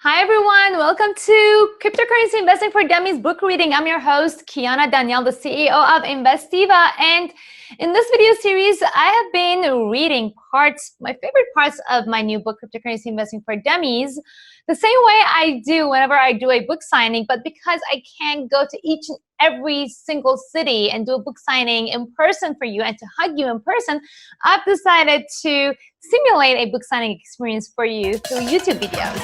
Hi everyone, welcome to Cryptocurrency Investing for Dummies book reading. I'm your host, Kiana Danielle, the CEO of Investiva. And in this video series, I have been reading my favorite parts of my new book, Cryptocurrency Investing for Dummies, the same way I do whenever I do a book signing, but because I can't go to each and every single city and do a book signing in person for you and to hug you in person, I've decided to simulate a book signing experience for you through YouTube videos.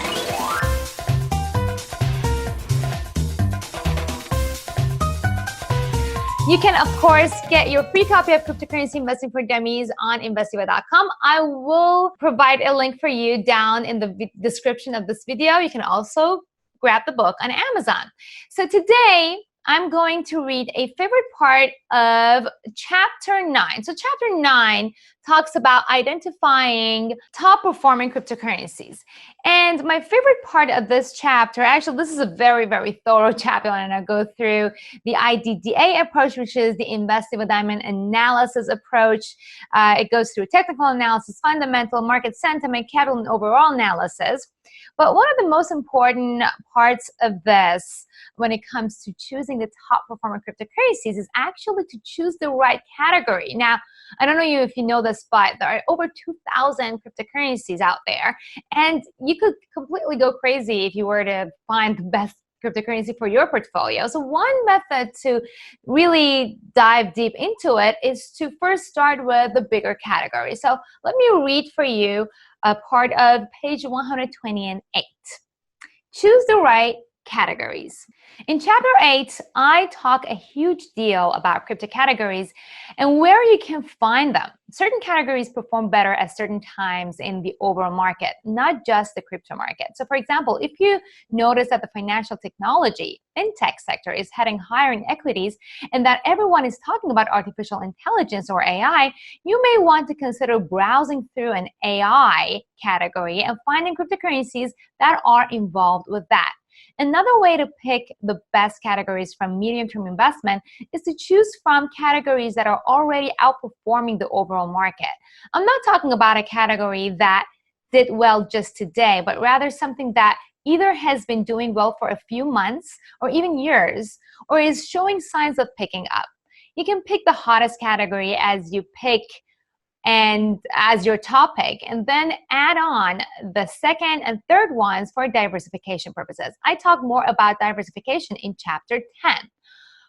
You can, of course, get your free copy of Cryptocurrency Investing for Dummies on Investiva.com. I will provide a link for you down in the description of this video. You can also grab the book on Amazon. So today, I'm going to read a favorite part of Chapter 9. So Chapter 9 talks about identifying top performing cryptocurrencies. And my favorite part of this chapter, actually this is a very, very thorough chapter, and I go through the IDDA approach, which is the Investiva Diamond Analysis approach. It goes through technical analysis, fundamental, market sentiment, capital, and overall analysis. But one of the most important parts of this when it comes to choosing the top performing cryptocurrencies is actually to choose the right category. Now, I don't know if you know this, but there are over 2,000 cryptocurrencies out there, and you could completely go crazy if you were to find the best cryptocurrency for your portfolio. So one method to really dive deep into it is to first start with the bigger category. So let me read for you a part of page 128. Choose the right categories. In Chapter 8, I talk a huge deal about crypto categories and where you can find them. Certain categories perform better at certain times in the overall market, not just the crypto market. So for example, if you notice that the financial technology, fintech sector is heading higher in equities and that everyone is talking about artificial intelligence or AI, you may want to consider browsing through an AI category and finding cryptocurrencies that are involved with that. Another way to pick the best categories from medium-term investment is to choose from categories that are already outperforming the overall market. I'm not talking about a category that did well just today, but rather something that either has been doing well for a few months or even years, or is showing signs of picking up. You can pick the hottest category as you pick and as your topic, and then add on the second and third ones for diversification purposes. I talk more about diversification in Chapter 10.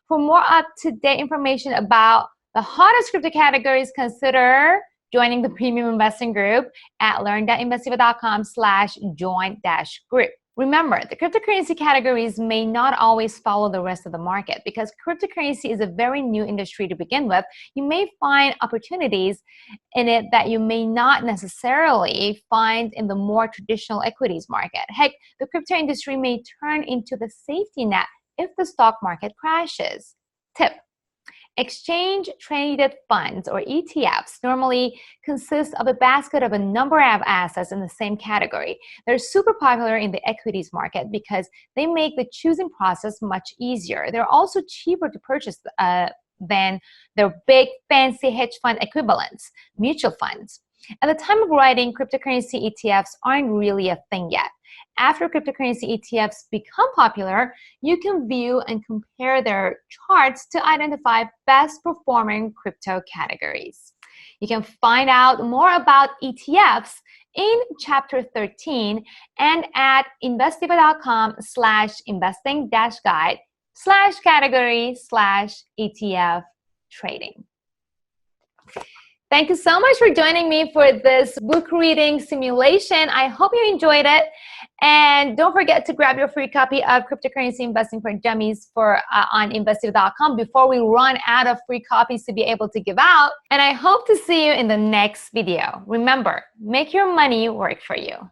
For more up-to-date information about the hottest crypto categories, consider joining the premium investing group at learn.investiva.com/join-group. Remember, the cryptocurrency categories may not always follow the rest of the market because cryptocurrency is a very new industry to begin with. You may find opportunities in it that you may not necessarily find in the more traditional equities market. Heck, the crypto industry may turn into the safety net if the stock market crashes. Tip: exchange-traded funds, or ETFs, normally consist of a basket of a number of assets in the same category. They're super popular in the equities market because they make the choosing process much easier. They're also cheaper to purchase than their big, fancy hedge fund equivalents, mutual funds. At the time of writing, cryptocurrency ETFs aren't really a thing yet. After cryptocurrency ETFs become popular, you can view and compare their charts to identify best performing crypto categories. You can find out more about ETFs in Chapter 13 and at investiva.com/investing-guide/category/ETF trading. Thank you so much for joining me for this book reading simulation. I hope you enjoyed it. And don't forget to grab your free copy of Cryptocurrency Investing for Dummies on Investiva.com before we run out of free copies to be able to give out. And I hope to see you in the next video. Remember, make your money work for you.